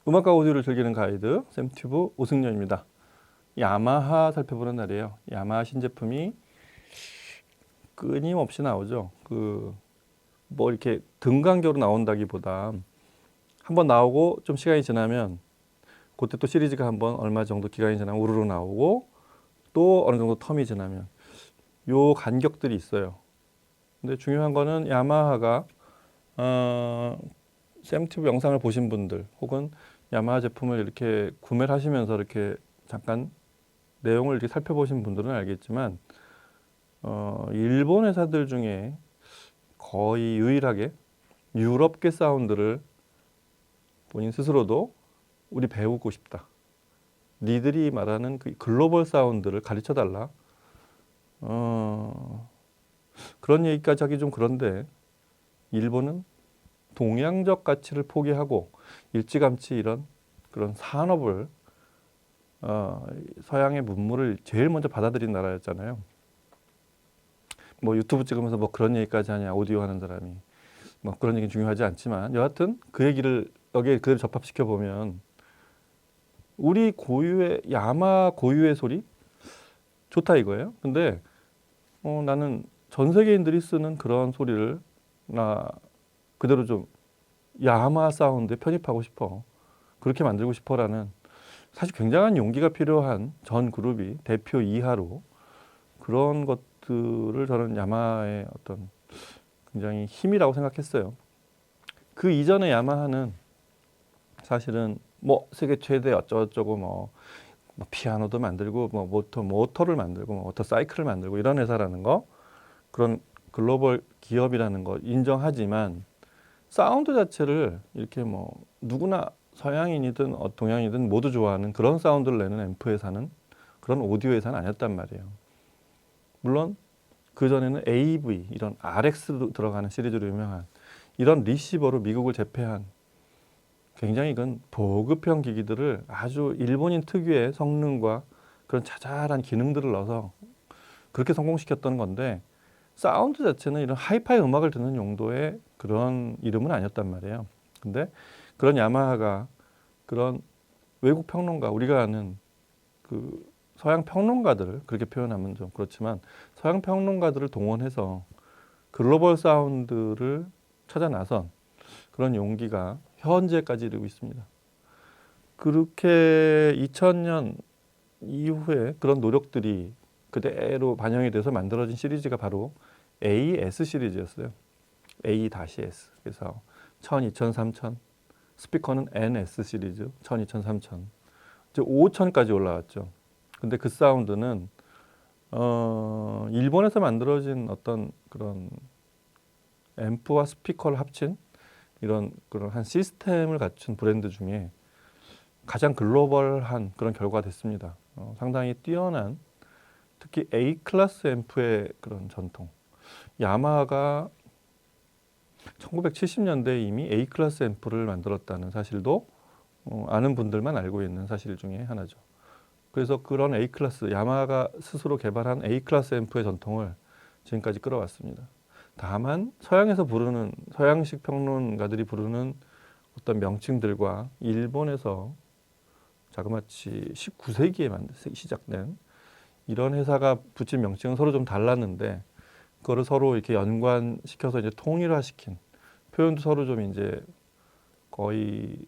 음악과 오디오를 즐기는 가이드 샘튜브 오승연입니다. 야마하 살펴보는 날이에요. 야마하 신제품이 끊임없이 나오죠. 뭐 이렇게 등간격으로 나온다기보다 한번 나오고 좀 시간이 지나면 그때 또 시리즈가 한번 얼마 정도 기간이 지나면 우르르 나오고 또 어느 정도 텀이 지나면 요 간격들이 있어요. 근데 중요한 거는 야마하가 샘튜브 영상을 보신 분들 혹은 야마하 제품을 이렇게 구매를 하시면서 이렇게 잠깐 내용을 이렇게 살펴보신 분들은 알겠지만 일본 회사들 중에 거의 유일하게 유럽계 사운드를 본인 스스로도 우리 배우고 싶다. 니들이 말하는 그 글로벌 사운드를 가르쳐 달라. 그런 얘기까지 하기 좀 그런데 일본은 동양적 가치를 포기하고 일찌감치 이런 그런 산업을 서양의 문물을 제일 먼저 받아들인 나라였잖아요. 뭐 유튜브 찍으면서 뭐 그런 얘기까지 하냐, 오디오 하는 사람이. 뭐 그런 얘기는 중요하지 않지만 여하튼 그 얘기를 여기에 그대로 접합시켜 보면 우리 고유의 야마 고유의 소리 좋다 이거예요. 근데 나는 전 세계인들이 쓰는 그런 소리를 나 그대로 좀 야마 사운드에 편입하고 싶어. 그렇게 만들고 싶어라는 사실 굉장한 용기가 필요한 전 그룹이 대표 이하로 그런 것들을 저는 야마의 어떤 굉장히 힘이라고 생각했어요. 그 이전에 야마하는 사실은 뭐 세계 최대 어쩌고저쩌고 뭐 피아노도 만들고 뭐 모터를 만들고 뭐 모터 사이클을 만들고 이런 회사라는 거 그런 글로벌 기업이라는 거 인정하지만 사운드 자체를 이렇게 뭐 누구나 서양인이든 동양이든 모두 좋아하는 그런 사운드를 내는 앰프 회사는 그런 오디오 회사는 아니었단 말이에요. 물론 그전에는 AV 이런 RX 들어가는 시리즈로 유명한 이런 리시버로 미국을 제패한 굉장히 이건 보급형 기기들을 아주 일본인 특유의 성능과 그런 자잘한 기능들을 넣어서 그렇게 성공시켰던 건데 사운드 자체는 이런 하이파이 음악을 듣는 용도의 그런 이름은 아니었단 말이에요. 근데 그런 야마하가 그런 외국 평론가 우리가 아는 그 서양 평론가들을 그렇게 표현하면 좀 그렇지만 서양 평론가들을 동원해서 글로벌 사운드를 찾아 나선 그런 용기가 현재까지 이르고 있습니다. 그렇게 2000년 이후에 그런 노력들이 그대로 반영이 돼서 만들어진 시리즈가 바로 AS 시리즈였어요. A-S. 그래서 1000, 2000, 3000. 스피커는 NS 시리즈 1000, 2000, 3000. 이제 5000까지 올라왔죠. 근데 그 사운드는 일본에서 만들어진 어떤 그런 앰프와 스피커를 합친 이런 그런 한 시스템을 갖춘 브랜드 중에 가장 글로벌한 그런 결과가 됐습니다. 상당히 뛰어난 특히 A 클래스 앰프의 그런 전통. 야마하가 1970년대에 이미 A 클래스 앰프를 만들었다는 사실도 아는 분들만 알고 있는 사실 중에 하나죠. 그래서 그런 A 클래스, 야마하가 스스로 개발한 A 클래스 앰프의 전통을 지금까지 끌어왔습니다. 다만 서양에서 부르는 서양식 평론가들이 부르는 어떤 명칭들과 일본에서 자그마치 19세기에 시작된 이런 회사가 붙인 명칭은 서로 좀 달랐는데 그거를 서로 이렇게 연관시켜서 이제 통일화시킨 표현도 서로 좀 이제 거의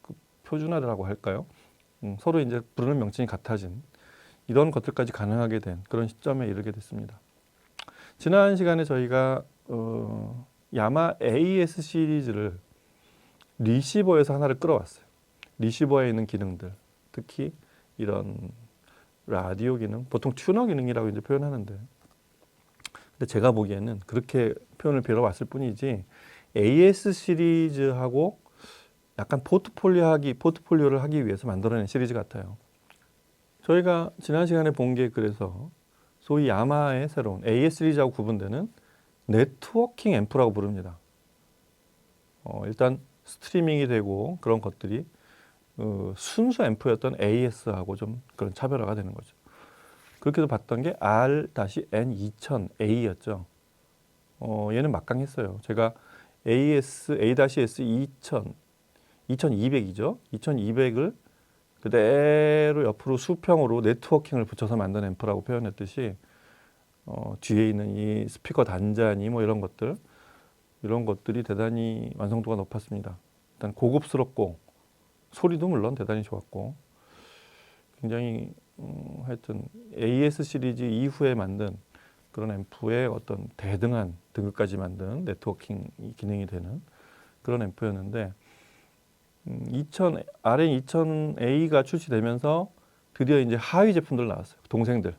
그 표준화라고 할까요? 서로 이제 부르는 명칭이 같아진 이런 것들까지 가능하게 된 그런 시점에 이르게 됐습니다. 지난 시간에 저희가 야마 AS 시리즈를 리시버에서 하나를 끌어왔어요. 리시버에 있는 기능들, 특히 이런 라디오 기능, 보통 튜너 기능이라고 이제 표현하는데, 근데 제가 보기에는 그렇게 표현을 빌어왔을 뿐이지 AS 시리즈하고 약간 포트폴리오를 하기 위해서 만들어낸 시리즈 같아요. 저희가 지난 시간에 본 게 그래서 소위 야마의 새로운 AS 시리즈하고 구분되는 네트워킹 앰프라고 부릅니다. 일단 스트리밍이 되고 그런 것들이 순수 앰프였던 AS하고 좀 그런 차별화가 되는 거죠. 그렇게 해서 봤던 게 R-N2000A였죠. 얘는 막강했어요. 제가 A-S 2000 2200이죠. 2200을 그대로 옆으로 수평으로 네트워킹을 붙여서 만든 앰프라고 표현했듯이 뒤에 있는 이 스피커 단자니 뭐 이런 것들이 대단히 완성도가 높았습니다. 일단 고급스럽고 소리도 물론 대단히 좋았고 굉장히 하여튼 AS 시리즈 이후에 만든 그런 앰프의 어떤 대등한 등급까지 만든 네트워킹 기능이 되는 그런 앰프였는데 RN2000A가 출시되면서 드디어 이제 하위 제품들 나왔어요. 동생들.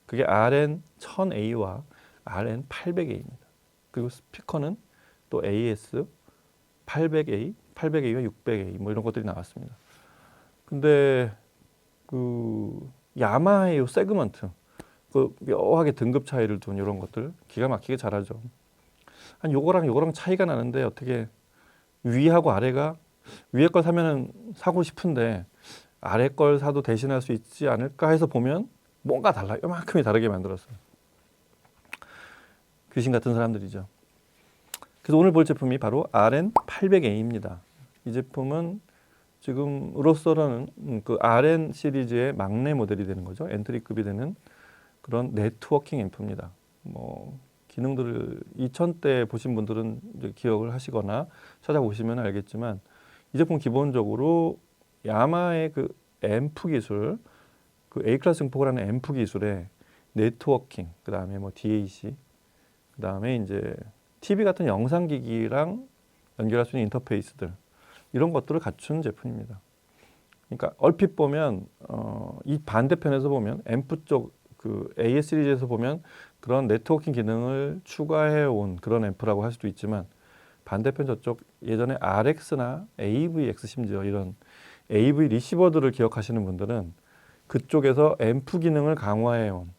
그게 RN1000A와 RN800A입니다. 그리고 스피커는 또 AS 800A, 800A와 600A 뭐 이런 것들이 나왔습니다. 근데 그 야마하의 요 세그먼트 그 묘하게 등급 차이를 둔 이런 것들 기가 막히게 잘하죠. 한 요거랑 차이가 나는데 어떻게 위하고 아래가 위에 걸 사면은 사고 싶은데 아래 걸 사도 대신할 수 있지 않을까 해서 보면 뭔가 달라. 요만큼이 다르게 만들었어요. 귀신 같은 사람들이죠. 그래서 오늘 볼 제품이 바로 RN800A입니다. 이 제품은 지금으로서는 그 RN 시리즈의 막내 모델이 되는 거죠. 엔트리급이 되는 그런 네트워킹 앰프입니다. 뭐 기능들을 2000대 보신 분들은 이제 기억을 하시거나 찾아보시면 알겠지만 이 제품 기본적으로 야마의 그 앰프 기술, 그 A클래스 증폭을 하는 앰프 기술에 네트워킹, 그 다음에 뭐 DAC, 그 다음에 이제 TV 같은 영상기기랑 연결할 수 있는 인터페이스들 이런 것들을 갖춘 제품입니다. 그러니까 얼핏 보면 이 반대편에서 보면 앰프 쪽 그 AS 시리즈에서 보면 그런 네트워킹 기능을 추가해 온 그런 앰프라고 할 수도 있지만 반대편 저쪽 예전에 RX나 AVX 심지어 이런 AV 리시버들을 기억하시는 분들은 그쪽에서 앰프 기능을 강화해 온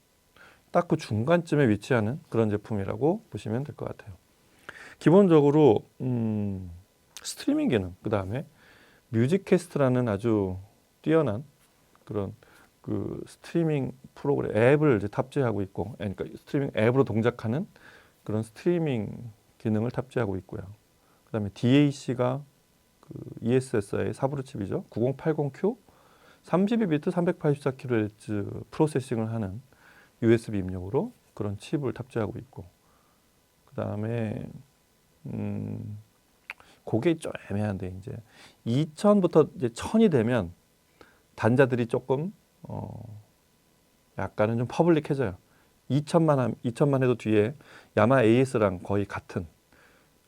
딱 그 중간쯤에 위치하는 그런 제품이라고 보시면 될 것 같아요. 기본적으로 스트리밍 기능, 그 다음에 뮤직캐스트라는 아주 뛰어난 그런 그 스트리밍 프로그램 앱을 이제 탑재하고 있고, 그러니까 스트리밍 앱으로 동작하는 그런 스트리밍 기능을 탑재하고 있고요. 그 다음에 DAC가 그 ESSI 4브루 칩이죠. 9080Q 32비트 384kHz 프로세싱을 하는 USB 입력으로 그런 칩을 탑재하고 있고, 그 다음에 그게 좀 애매한데 이제 2000부터 이제 1000이 되면 단자들이 조금 약간은 좀 퍼블릭해져요. 2000만 해도 뒤에 야마 AS랑 거의 같은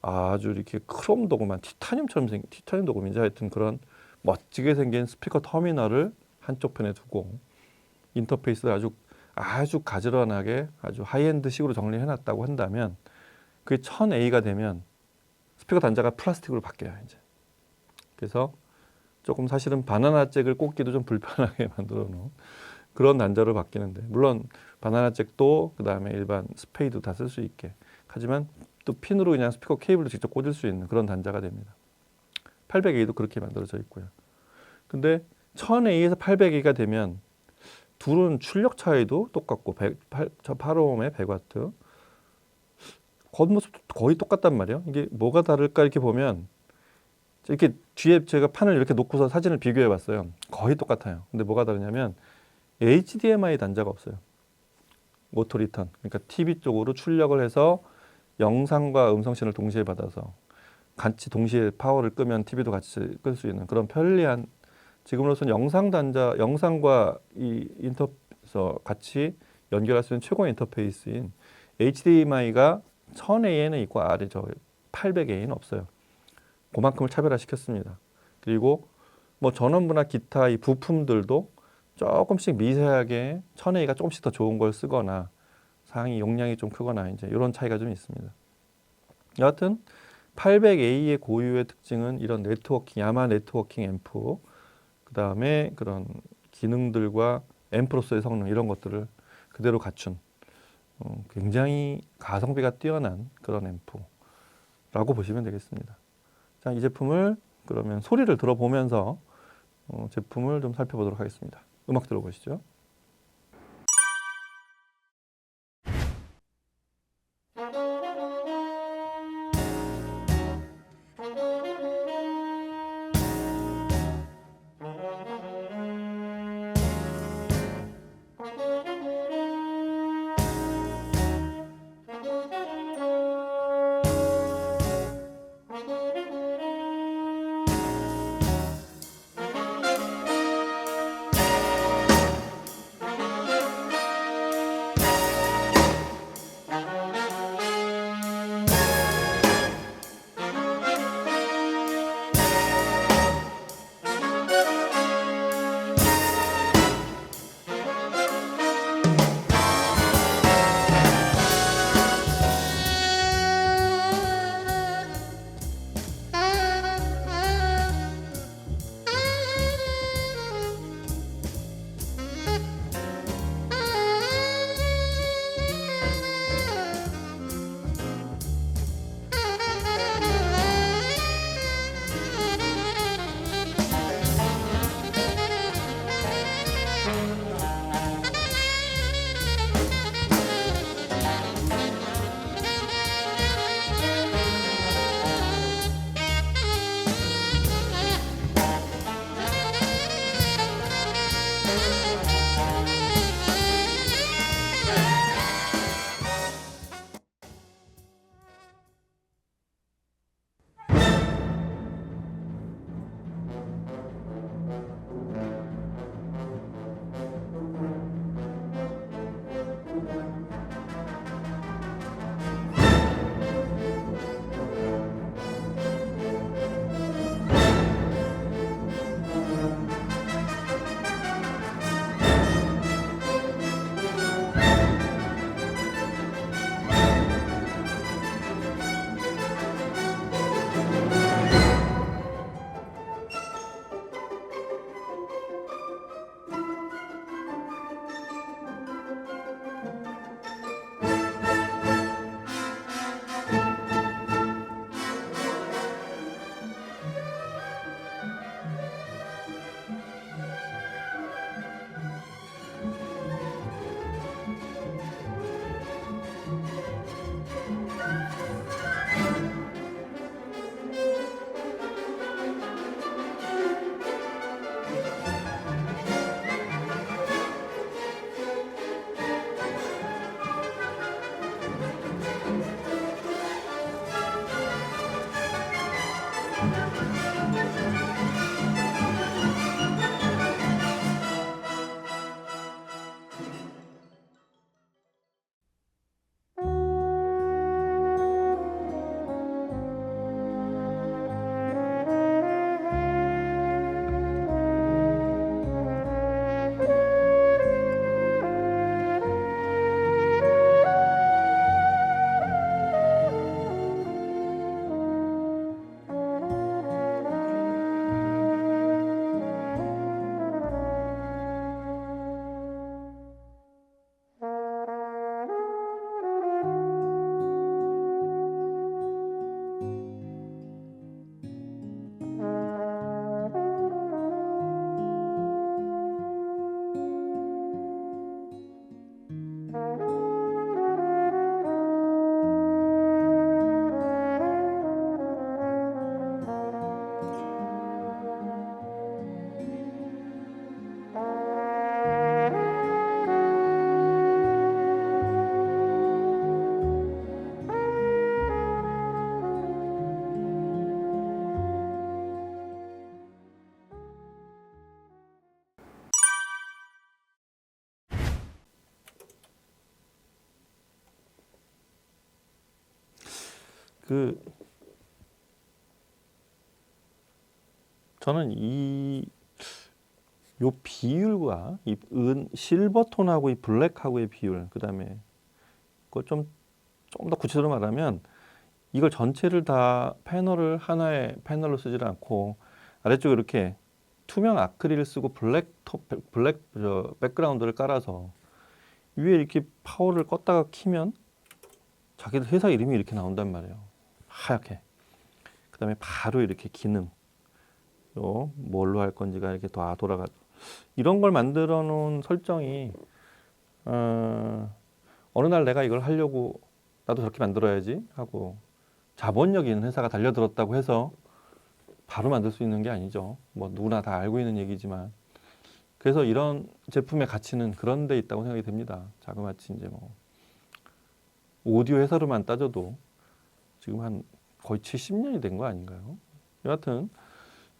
아주 이렇게 크롬 도구만 티타늄처럼 생긴 티타늄 도구인지 하여튼 그런 멋지게 생긴 스피커 터미널을 한쪽 편에 두고 인터페이스를 아주 가지런하게 아주 하이엔드식으로 정리해 놨다고 한다면 그게 1000A가 되면 스피커 단자가 플라스틱으로 바뀌어요, 이제. 그래서 조금 사실은 바나나 잭을 꽂기도 좀 불편하게 만들어 놓은 그런 단자로 바뀌는데, 물론 바나나 잭도 그 다음에 일반 스페이도 다 쓸 수 있게, 하지만 또 핀으로 그냥 스피커 케이블로 직접 꽂을 수 있는 그런 단자가 됩니다. 800A도 그렇게 만들어져 있고요. 근데 1000A에서 800A가 되면 둘은 출력 차이도 똑같고 8ohm에 100W 겉모습도 거의 똑같단 말이에요. 이게 뭐가 다를까 이렇게 보면 이렇게 뒤에 제가 판을 이렇게 놓고서 사진을 비교해 봤어요. 거의 똑같아요. 근데 뭐가 다르냐면 HDMI 단자가 없어요. 오토 리턴. 그러니까 TV 쪽으로 출력을 해서 영상과 음성 신호를 동시에 받아서 같이 동시에 파워를 끄면 TV도 같이 끌 수 있는 그런 편리한, 지금으로서는 영상 단자, 영상과 이 인터페이스 같이 연결할 수 있는 최고의 인터페이스인 HDMI가 1000A에는 있고 아래 저 800A는 없어요. 그만큼을 차별화시켰습니다. 그리고 뭐 전원부나 기타 이 부품들도 조금씩 미세하게 1000A가 조금씩 더 좋은 걸 쓰거나 상위 용량이 좀 크거나 이제 이런 차이가 좀 있습니다. 여하튼 800A의 고유의 특징은 이런 네트워킹, 야마 네트워킹 앰프, 그 다음에 그런 기능들과 앰프로서의 성능 이런 것들을 그대로 갖춘 굉장히 가성비가 뛰어난 그런 앰프라고 보시면 되겠습니다. 자, 이 제품을 그러면 소리를 들어보면서 제품을 좀 살펴보도록 하겠습니다. 음악 들어보시죠. 그 저는 요 비율과 이 실버톤하고 이 블랙하고의 비율, 그다음에 그걸 좀 더 구체적으로 말하면 이걸 전체를 다 패널을 하나의 패널로 쓰지 않고 아래쪽에 이렇게 투명 아크릴을 쓰고 블랙 백그라운드를 깔아서 위에 이렇게 파워를 껐다가 키면 자기들 회사 이름이 이렇게 나온단 말이에요. 하얗게. 그다음에 바로 이렇게 기능, 뭘로 할 건지가 이렇게 다 돌아가. 이런 걸 만들어 놓은 설정이 어느 날 내가 이걸 하려고 나도 저렇게 만들어야지 하고 자본력 있는 회사가 달려들었다고 해서 바로 만들 수 있는 게 아니죠. 뭐 누구나 다 알고 있는 얘기지만. 그래서 이런 제품의 가치는 그런 데 있다고 생각이 됩니다. 자그마치 이제 뭐 오디오 회사로만 따져도 지금 한 거의 70년이 된 거 아닌가요? 여하튼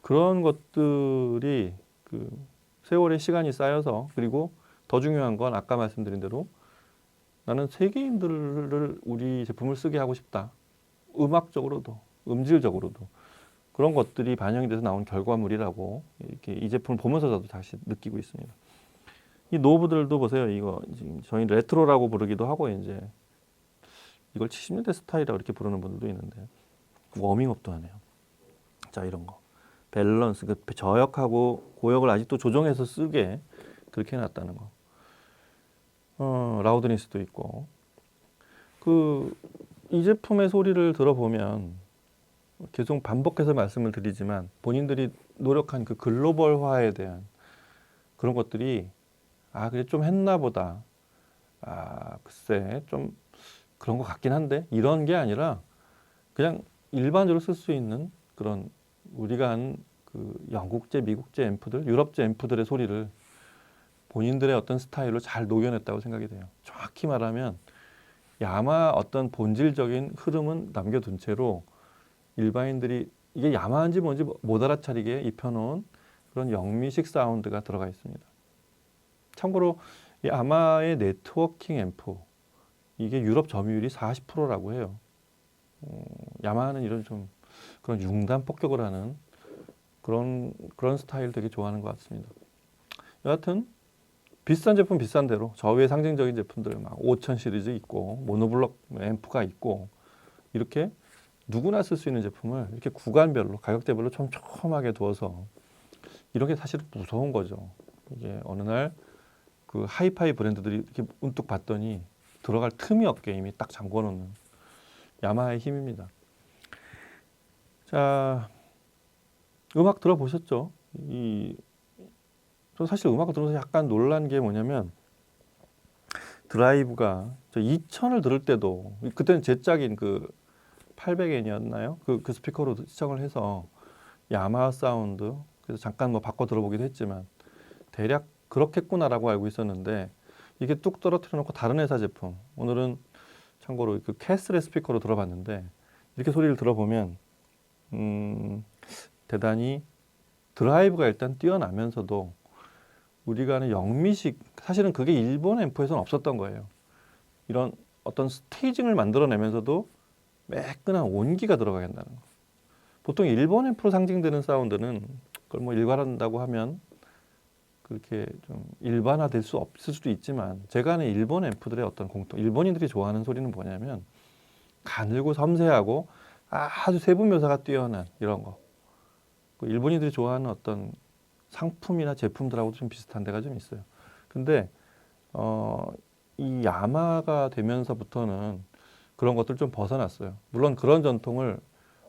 그런 것들이 그 세월의 시간이 쌓여서, 그리고 더 중요한 건 아까 말씀드린 대로 나는 세계인들을 우리 제품을 쓰게 하고 싶다. 음악적으로도 음질적으로도 그런 것들이 반영이 돼서 나온 결과물이라고 이렇게 이 제품을 보면서 저도 다시 느끼고 있습니다. 이 노브들도 보세요. 이거 지금 저희 레트로라고 부르기도 하고 이제 이걸 70년대 스타일이라고 이렇게 부르는 분들도 있는데 워밍업도 하네요. 자, 이런 거 밸런스, 그 저역하고 고역을 아직도 조정해서 쓰게 그렇게 해놨다는 거. 라우드니스도 있고. 이 제품의 소리를 들어보면 계속 반복해서 말씀을 드리지만 본인들이 노력한 그 글로벌화에 대한 그런 것들이 그래 좀 했나 보다. 글쎄 좀 그런 것 같긴 한데 이런 게 아니라 그냥 일반적으로 쓸 수 있는 그런 우리가 한 그 영국제, 미국제 앰프들, 유럽제 앰프들의 소리를 본인들의 어떤 스타일로 잘 녹여냈다고 생각이 돼요. 정확히 말하면 야마 어떤 본질적인 흐름은 남겨둔 채로 일반인들이 이게 야마인지 뭔지 못 알아차리게 입혀놓은 그런 영미식 사운드가 들어가 있습니다. 참고로 이 야마의 네트워킹 앰프, 이게 유럽 점유율이 40%라고 해요. 야마하는 이런 좀 그런 융단 폭격을 하는 그런 스타일 되게 좋아하는 것 같습니다. 여하튼 비싼 제품 비싼 대로 저 위에 상징적인 제품들 막 5000 시리즈 있고 모노블록 앰프가 있고 이렇게 누구나 쓸 수 있는 제품을 이렇게 구간별로 가격대별로 촘촘하게 두어서 이런 게 사실은 무서운 거죠. 이게 어느 날 그 하이파이 브랜드들이 이렇게 문득 봤더니 들어갈 틈이 없게 이미 딱 잠궈놓는 야마하의 힘입니다. 자, 음악 들어보셨죠? 저 사실 음악을 들으면서 약간 놀란 게 뭐냐면 드라이브가 저 2000을 들을 때도 그때는 제 짝인 그 800N이었나요? 그 스피커로 시청을 해서 야마하 사운드, 그래서 잠깐 뭐 바꿔 들어보기도 했지만 대략 그렇겠구나라고 알고 있었는데 이게 뚝 떨어뜨려 놓고 다른 회사 제품, 오늘은 참고로 그 캐슬의 스피커로 들어봤는데 이렇게 소리를 들어보면 대단히 드라이브가 일단 뛰어나면서도 우리가 아는 영미식, 사실은 그게 일본 앰프에서는 없었던 거예요. 이런 어떤 스테이징을 만들어내면서도 매끈한 온기가 들어가야 한다는 거. 보통 일본 앰프로 상징되는 사운드는 그걸 뭐 일관한다고 하면 그렇게 좀 일반화될 수 없을 수도 있지만 제가 아는 일본 앰프들의 어떤 일본인들이 좋아하는 소리는 뭐냐면 가늘고 섬세하고 아주 세분 묘사가 뛰어난 이런 거. 일본인들이 좋아하는 어떤 상품이나 제품들하고도 좀 비슷한 데가 좀 있어요. 근데 이 야마가 되면서부터는 그런 것들 좀 벗어났어요. 물론 그런 전통을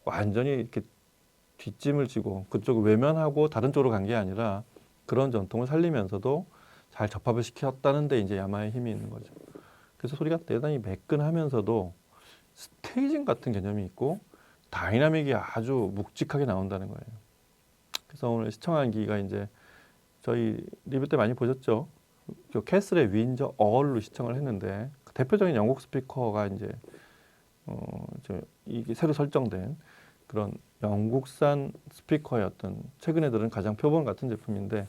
완전히 이렇게 뒷짐을 지고 그쪽을 외면하고 다른 쪽으로 간 게 아니라 그런 전통을 살리면서도 잘 접합을 시켰다는 데 이제 야마의 힘이 있는 거죠. 그래서 소리가 대단히 매끈하면서도 스테이징 같은 개념이 있고 다이나믹이 아주 묵직하게 나온다는 거예요. 그래서 오늘 시청한 기가 이제 저희 리뷰 때 많이 보셨죠? 캐슬의 윈저 어울로 시청을 했는데 대표적인 영국 스피커가 이제 이게 새로 설정된 그런 영국산 스피커의 어떤 최근에 들은 가장 표본 같은 제품인데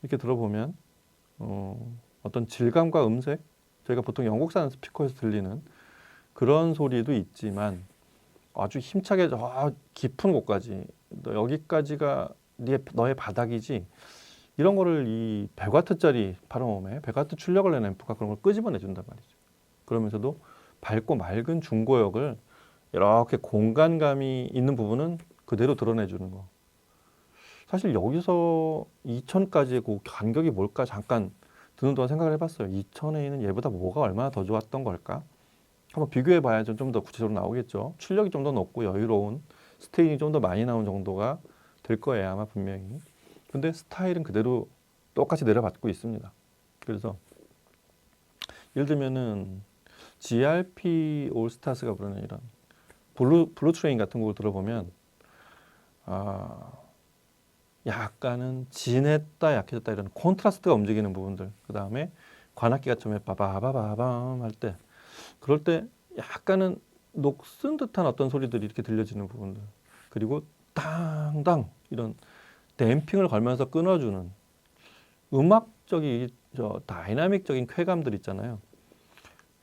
이렇게 들어보면 어떤 질감과 음색, 저희가 보통 영국산 스피커에서 들리는 그런 소리도 있지만 아주 힘차게 저 깊은 곳까지 너 여기까지가 너의 바닥이지 이런 거를 이 100W짜리 파라오음에 100W 출력을 내는 앰프가 그런 걸 끄집어내 준단 말이죠. 그러면서도 밝고 맑은 중고역을 이렇게 공간감이 있는 부분은 그대로 드러내주는 거. 사실 여기서 2000까지의 그 간격이 뭘까 잠깐 드는 동안 생각을 해봤어요. 2000A는 얘보다 뭐가 얼마나 더 좋았던 걸까? 한번 비교해 봐야죠. 좀 더 구체적으로 나오겠죠. 출력이 좀 더 높고 여유로운 스테인이 좀 더 많이 나온 정도가 될 거예요. 아마 분명히. 근데 스타일은 그대로 똑같이 내려받고 있습니다. 그래서 예를 들면은 GRP 올스타스가 부르는 이런 블루 트레인 같은 곡을 들어보면 약간은 진했다 약해졌다 이런 콘트라스트가 움직이는 부분들 그 다음에 관악기가 좀 빠바바바밤 할 때 그럴 때 약간은 녹슨 듯한 어떤 소리들이 이렇게 들려지는 부분들 그리고 땅땅 이런 댐핑을 걸면서 끊어주는 음악적인 다이나믹적인 쾌감들 있잖아요.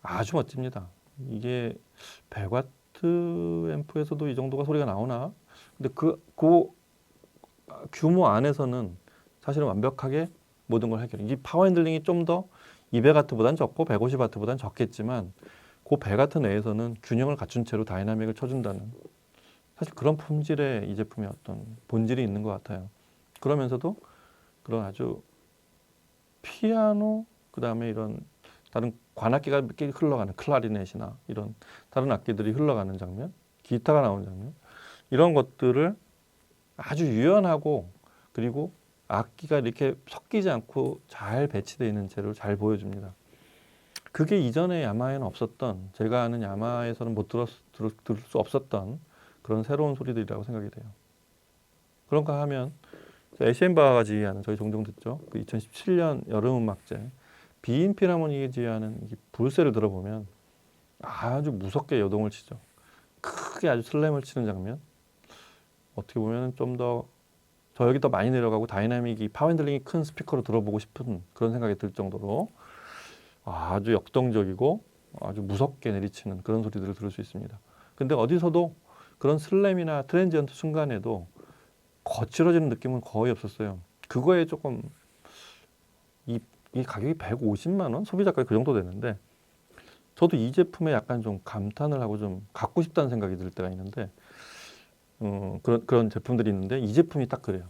아주 멋집니다. 이게 100W 앰프에서도 이 정도가 소리가 나오나? 근데 그 규모 안에서는 사실은 완벽하게 모든 걸 해결해. 이 파워 핸들링이 좀 더 200W보다는 적고 150W보다는 적겠지만 그 100W 내에서는 균형을 갖춘 채로 다이나믹을 쳐준다는 사실 그런 품질의 이 제품의 어떤 본질이 있는 것 같아요. 그러면서도 그런 아주 피아노 그 다음에 이런 다른 관악기가 흘러가는 클라리넷이나 이런 다른 악기들이 흘러가는 장면, 기타가 나오는 장면 이런 것들을 아주 유연하고 그리고 악기가 이렇게 섞이지 않고 잘 배치되어 있는 채로 잘 보여줍니다. 그게 이전에 야마에는 없었던 제가 아는 야마에서는 못 들을 수 없었던 그런 새로운 소리들이라고 생각이 돼요. 그런가 하면 에시엔바가 지휘하는 저희 종종 듣죠. 그 2017년 여름음악제 비인 필하모닉이 지휘하는 이 불새를 들어보면 아주 무섭게 여동을 치죠. 크게 아주 슬램을 치는 장면. 어떻게 보면 좀 더 저역이 더 많이 내려가고 다이나믹이 파워핸들링이 큰 스피커로 들어보고 싶은 그런 생각이 들 정도로 아주 역동적이고 아주 무섭게 내리치는 그런 소리들을 들을 수 있습니다. 근데 어디서도 그런 슬램이나 트랜지언트 순간에도 거칠어지는 느낌은 거의 없었어요. 그거에 조금 이 가격이 150만 원? 소비자가가 그 정도 되는데 저도 이 제품에 약간 좀 감탄을 하고 좀 갖고 싶다는 생각이 들 때가 있는데 그런 제품들이 있는데 이 제품이 딱 그래요.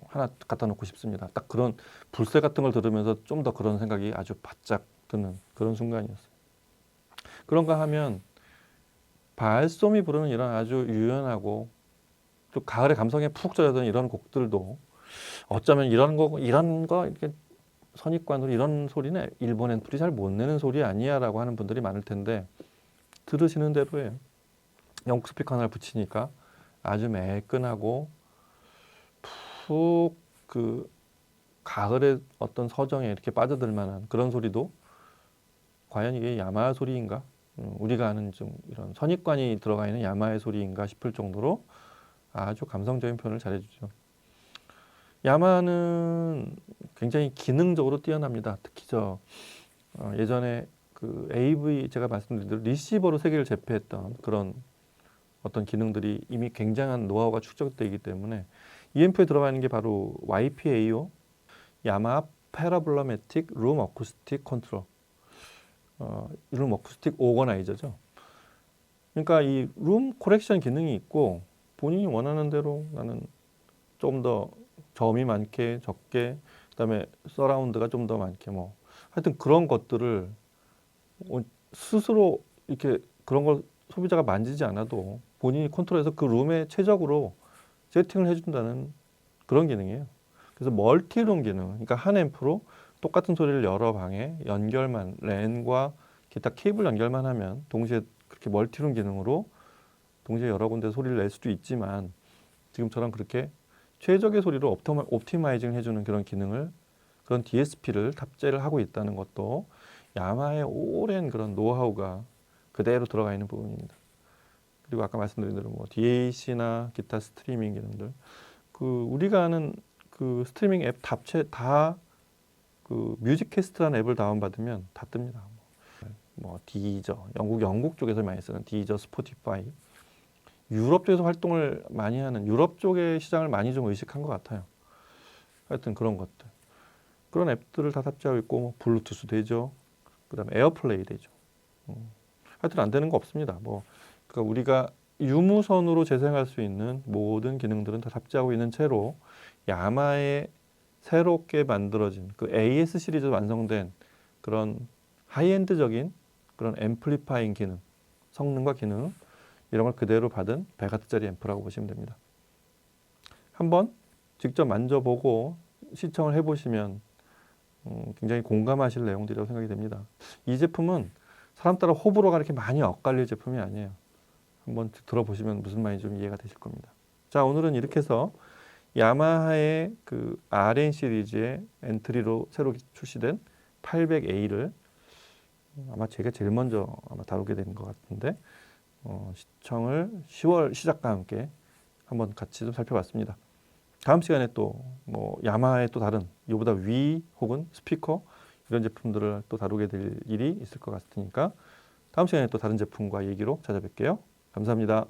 하나 갖다 놓고 싶습니다. 딱 그런 불새 같은 걸 들으면서 좀 더 그런 생각이 아주 바짝 드는 그런 순간이었어요. 그런가 하면 발솜이 부르는 이런 아주 유연하고 또 가을의 감성에 푹 젖어든 이런 곡들도 어쩌면 이런 거 이렇게 선입관으로 이런 소리는 일본 앰플이 잘 못 내는 소리 아니야라고 하는 분들이 많을 텐데 들으시는 대로예요. 영국 스피커 하나를 붙이니까 아주 매끈하고 푹 그 가을의 어떤 서정에 이렇게 빠져들 만한 그런 소리도 과연 이게 야마 소리인가? 우리가 아는 좀 이런 선입관이 들어가 있는 야마의 소리인가 싶을 정도로 아주 감성적인 표현을 잘해주죠. 야마는 굉장히 기능적으로 뛰어납니다. 특히 예전에 그 AV 제가 말씀드린 대로 리시버로 세계를 제패했던 그런 어떤 기능들이 이미 굉장한 노하우가 축적되어 있기 때문에 EMP에 들어가 있는 게 바로 YPAO, 야마 패러블러매틱 룸 어쿠스틱 컨트롤, 룸 어쿠스틱 오거나이저죠. 그러니까 이 룸 코렉션 기능이 있고 본인이 원하는 대로 나는 좀 더 저음이 많게 적게 그다음에 서라운드가 좀 더 많게 뭐 하여튼 그런 것들을 스스로 이렇게 그런 걸 소비자가 만지지 않아도 본인이 컨트롤해서 그 룸에 최적으로 세팅을 해준다는 그런 기능이에요. 그래서 멀티룸 기능, 그러니까 한 앰프로 똑같은 소리를 여러 방에 연결만 랜과 기타 케이블 연결만 하면 동시에 그렇게 멀티룸 기능으로 동시에 여러 군데 소리를 낼 수도 있지만 지금처럼 그렇게 최적의 소리를 옵티마이징 해주는 그런 기능을 그런 DSP를 탑재를 하고 있다는 것도 야마의 오랜 그런 노하우가 그대로 들어가 있는 부분입니다. 그리고 아까 말씀드린 대로 뭐 DAC나 기타 스트리밍 기능들 그 우리가 아는 그 스트리밍 앱 탑재 다 그 뮤직캐스트라는 앱을 다운받으면 다 뜹니다. 뭐 디저, 영국 쪽에서 많이 쓰는 디저, 스포티파이, 유럽 쪽에서 활동을 많이 하는 유럽 쪽의 시장을 많이 좀 의식한 것 같아요. 하여튼 그런 것들, 그런 앱들을 다 탑재하고 있고 뭐 블루투스 되죠. 그다음에 에어플레이 되죠. 하여튼 안 되는 거 없습니다. 뭐 그러니까 우리가 유무선으로 재생할 수 있는 모든 기능들은 다 탑재하고 있는 채로 야마의 새롭게 만들어진 그 AS 시리즈 완성된 그런 하이엔드적인 그런 앰플리파잉 기능, 성능과 기능 이런 걸 그대로 받은 100W짜리 앰프라고 보시면 됩니다. 한번 직접 만져보고 시청을 해보시면 굉장히 공감하실 내용들이라고 생각이 됩니다. 이 제품은 사람 따라 호불호가 이렇게 많이 엇갈릴 제품이 아니에요. 한번 들어보시면 무슨 말인지 좀 이해가 되실 겁니다. 자, 오늘은 이렇게 해서 야마하의 그 RN 시리즈의 엔트리로 새로 출시된 800A를 아마 제가 제일 먼저 아마 다루게 된 것 같은데 시청을 10월 시작과 함께 한번 같이 좀 살펴봤습니다. 다음 시간에 또 뭐 야마하의 또 다른 이보다 위 혹은 스피커 이런 제품들을 또 다루게 될 일이 있을 것 같으니까 다음 시간에 또 다른 제품과 얘기로 찾아뵐게요. 감사합니다.